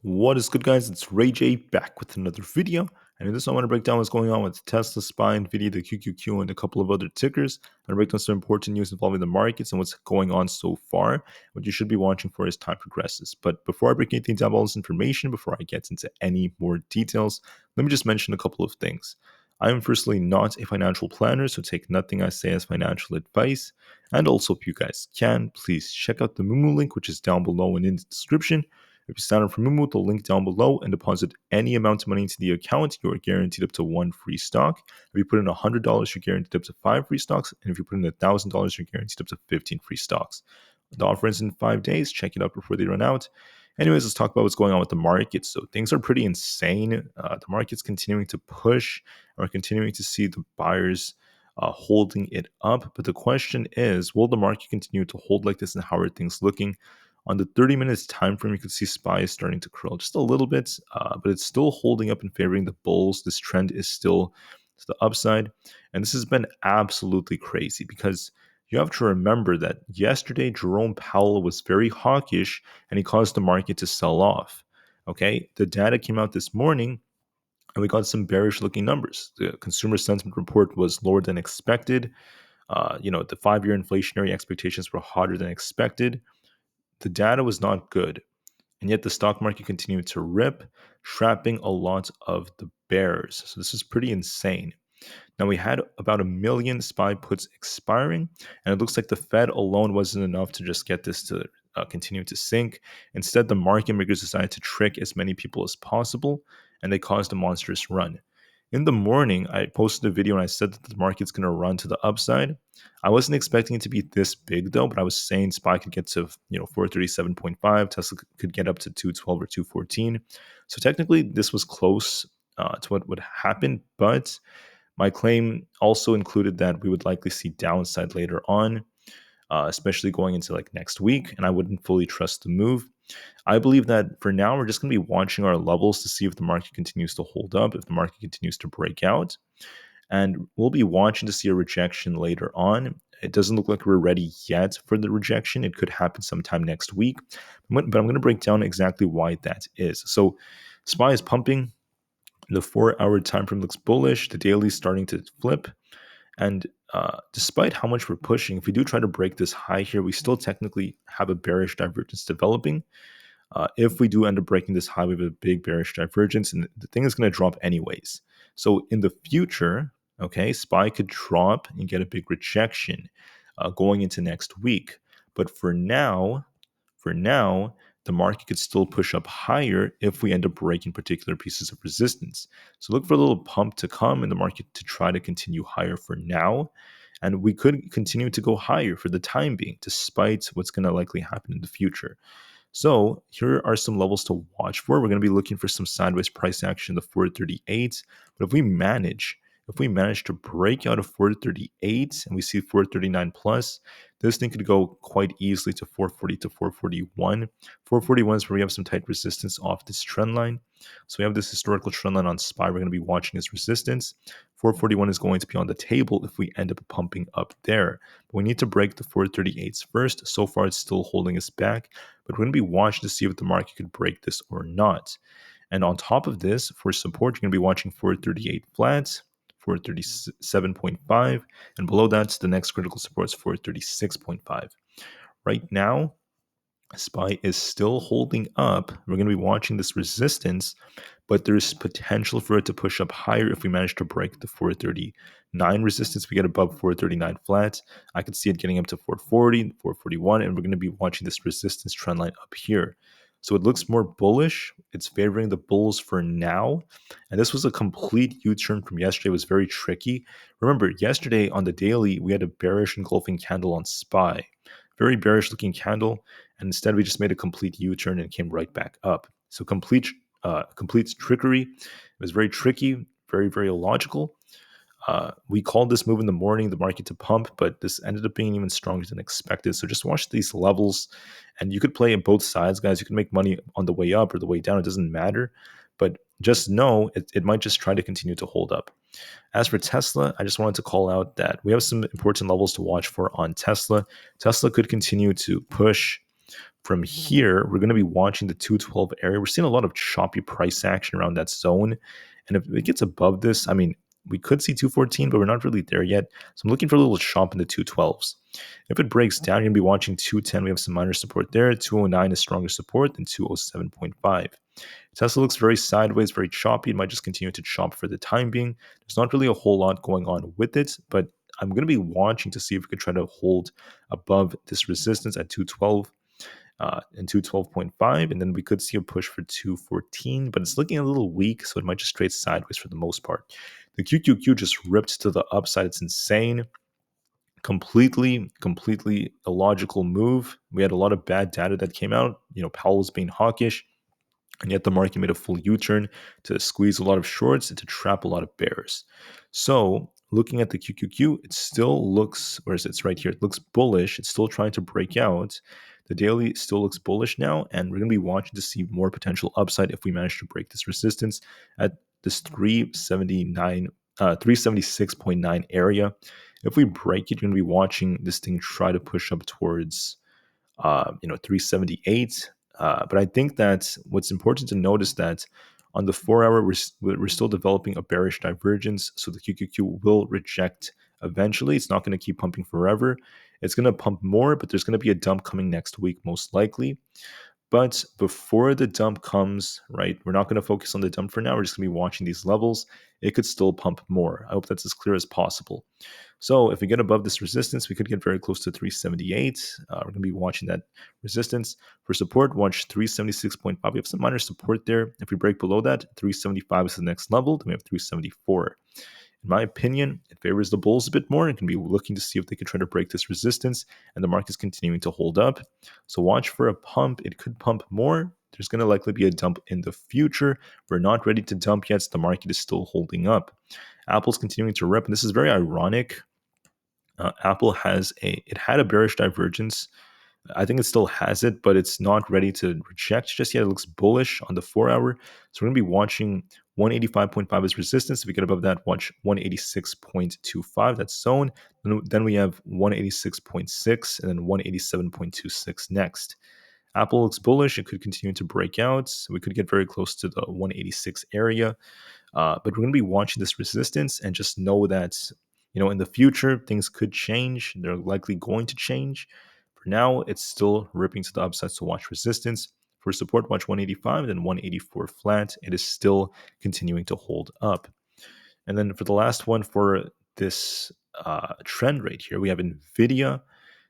What is good, guys? It's Ray J back with another video. And in this, I want to break down what's going on with Tesla, SPY, Nvidia, the QQQ, and a couple of other tickers. I'm going to break down some important news involving the markets and what's going on so far, what you should be watching for as time progresses. But before I break anything down, all this information, before I get into any more details, let me just mention a couple of things. I am firstly not a financial planner, so take nothing I say as financial advice. And also, if you guys can, please check out the Moomoo link, which is down below and in the description. If you sign up for Moomoo, the link down below, and deposit any amount of money into the account, you are guaranteed up to 1 free stock. If you put in $100, you're guaranteed up to 5 free stocks. And if you put in $1,000, you're guaranteed up to 15 free stocks. The offer ends in 5 days. Check it out before they run out. Anyways, let's talk about what's going on with the market. So things are pretty insane. The market's continuing to push. We're continuing to see the buyers holding it up. But the question is, will the market continue to hold like this, and how are things looking? On the 30 minutes time frame, you can see SPY is starting to curl just a little bit, but it's still holding up and favoring the bulls. This trend is still to the upside. And this has been absolutely crazy because you have to remember that yesterday, Jerome Powell was very hawkish and he caused the market to sell off. Okay. The data came out this morning and we got some bearish looking numbers. The consumer sentiment report was lower than expected. The 5-year inflationary expectations were hotter than expected. The data was not good, and yet the stock market continued to rip, trapping a lot of the bears. So this is pretty insane. Now we had about 1 million SPY puts expiring, and it looks like the Fed alone wasn't enough to just get this to continue to sink. Instead, the market makers decided to trick as many people as possible, and they caused a monstrous run. In the morning, I posted a video and I said that the market's going to run to the upside. I wasn't expecting it to be this big though, but I was saying SPY could get to 437.5, Tesla could get up to 212 or 214. So technically, this was close to what would happen, but my claim also included that we would likely see downside later on, especially going into like next week, and I wouldn't fully trust the move. I believe that for now, we're just going to be watching our levels to see if the market continues to hold up, if the market continues to break out. And we'll be watching to see a rejection later on. It doesn't look like we're ready yet for the rejection. It could happen sometime next week. But I'm going to break down exactly why that is. So SPY is pumping. The 4-hour time frame looks bullish. The daily is starting to flip. And despite how much we're pushing, if we do try to break this high here, we still technically have a bearish divergence developing. If we do end up breaking this high, we have a big bearish divergence, and the thing is going to drop anyways. So in the future, okay, SPY could drop and get a big rejection going into next week. But for now, the market could still push up higher if we end up breaking particular pieces of resistance. So look for a little pump to come in the market to try to continue higher for now. And we could continue to go higher for the time being, despite what's going to likely happen in the future. So here are some levels to watch for. We're going to be looking for some sideways price action, the 438. But if we manage to break out of 438 and we see 439 plus, this thing could go quite easily to 440 to 441. 441 is where we have some tight resistance off this trend line. So we have this historical trend line on SPY. We're going to be watching as resistance. 441 is going to be on the table if we end up pumping up there. But we need to break the 438s first. So far, it's still holding us back. But we're going to be watching to see if the market could break this or not. And on top of this, for support, you're going to be watching 438 flats, 437.5, and below that, the next critical support is 436.5. Right now, SPY is still holding up. We're going to be watching this resistance, but there's potential for it to push up higher if we manage to break the 439 resistance. We get above 439 flat. I could see it getting up to 440, 441, and we're going to be watching this resistance trend line up here. So it looks more bullish. It's favoring the bulls for now. And this was a complete U-turn from yesterday. It was very tricky. Remember, yesterday on the daily, we had a bearish engulfing candle on SPY. Very bearish looking candle. And instead, we just made a complete U-turn and came right back up. So complete trickery. It was very tricky, very, very illogical. We called this move in the morning, the market to pump, but this ended up being even stronger than expected. So just watch these levels, and you could play on both sides, guys. You can make money on the way up or the way down. It doesn't matter. But just know it might just try to continue to hold up. As for Tesla, I just wanted to call out that we have some important levels to watch for on Tesla. Tesla could continue to push From here, we're going to be watching the 212 area. We're seeing a lot of choppy price action around that zone. And if it gets above this, I mean, we could see 214, but we're not really there yet. So I'm looking for a little chop in the 212s. If it breaks down, you're going to be watching 210. We have some minor support there. 209 is stronger support than 207.5. Tesla looks very sideways, very choppy. It might just continue to chop for the time being. There's not really a whole lot going on with it, but I'm going to be watching to see if we could try to hold above this resistance at 212 and 212.5, and then we could see a push for 214, but it's looking a little weak, so it might just trade sideways for the most part. The QQQ just ripped to the upside. It's insane. Completely illogical move. We had a lot of bad data that came out. Powell was being hawkish. And yet the market made a full U-turn to squeeze a lot of shorts and to trap a lot of bears. So looking at the QQQ, it still looks, where is it? It's right here. It looks bullish. It's still trying to break out. The daily still looks bullish now, and we're going to be watching to see more potential upside if we manage to break this resistance at this 376.9 area. If we break it, you're going to be watching this thing try to push up towards 378. But I think that what's important to notice that on the 4 hour, we're still developing a bearish divergence. So the QQQ will reject eventually. It's not going to keep pumping forever. It's going to pump more, but there's going to be a dump coming next week, most likely. But before the dump comes, right, we're not going to focus on the dump for now. We're just going to be watching these levels. It could still pump more. I hope that's as clear as possible. So if we get above this resistance, we could get very close to 378. We're going to be watching that resistance. For support, watch 376.5. We have some minor support there. If we break below that, 375 is the next level. Then we have 374. In my opinion, it favors the bulls a bit more and can be looking to see if they can try to break this resistance, and the market's continuing to hold up. So watch for a pump. It could pump more. There's going to likely be a dump in the future. We're not ready to dump yet. So the market is still holding up. Apple's continuing to rip, and this is very ironic. Apple had a bearish divergence. I think it still has it, but it's not ready to reject just yet. It looks bullish on the 4 hour. So we're going to be watching 185.5 as resistance. If we get above that, watch 186.25. That's zone. Then we have 186.6 and then 187.26 next. Apple looks bullish. It could continue to break out. So we could get very close to the 186 area. But we're going to be watching this resistance and just know that, in the future, things could change. They're likely going to change. For now, it's still ripping to the upside, so watch resistance. For support, watch 185, then 184 flat. It is still continuing to hold up. And then for the last one for this trend right here, we have Nvidia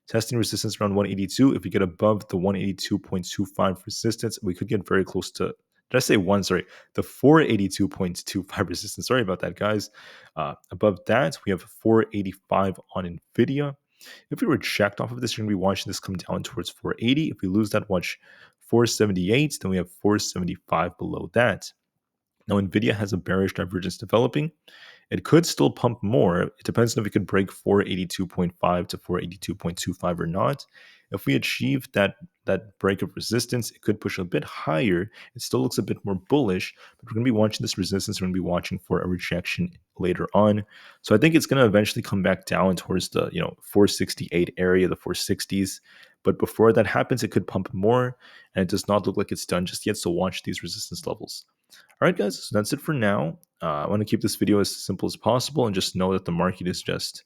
testing resistance around 182. If we get above the 182.25 resistance, we could get very close to, did I say one? Sorry, the 482.25 resistance. Sorry about that, guys. Above that, we have 485 on Nvidia. If we reject off of this, you're going to be watching this come down towards 480. If we lose that, watch 478. Then we have 475 below that. Now, Nvidia has a bearish divergence developing. It could still pump more. It depends on if we could break 482.5 to 482.25 or not. If we achieve that break of resistance, it could push a bit higher. It still looks a bit more bullish, but we're going to be watching this resistance. We're going to be watching for a rejection later on. So I think it's going to eventually come back down towards the 468 area, the 460s. But before that happens, it could pump more, and it does not look like it's done just yet. So watch these resistance levels. All right, guys, so that's it for now. I want to keep this video as simple as possible and just know that the market is just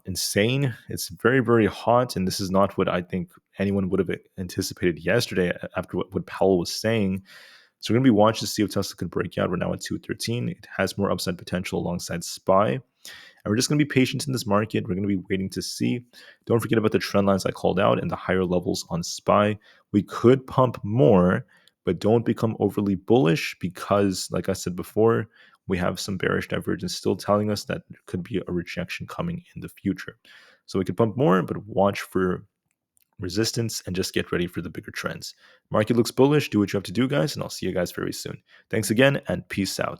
insane. It's very, very hot, and this is not what I think anyone would have anticipated yesterday after what Powell was saying. So we're going to be watching to see if Tesla could break out. We're now at 213. It has more upside potential alongside SPY. And we're just going to be patient in this market. We're going to be waiting to see. Don't forget about the trend lines I called out and the higher levels on SPY. We could pump more, but don't become overly bullish because, like I said before, we have some bearish divergence still telling us that there could be a rejection coming in the future. So we could pump more, but watch for resistance and just get ready for the bigger trends. Market looks bullish. Do what you have to do, guys, and I'll see you guys very soon. Thanks again, and peace out.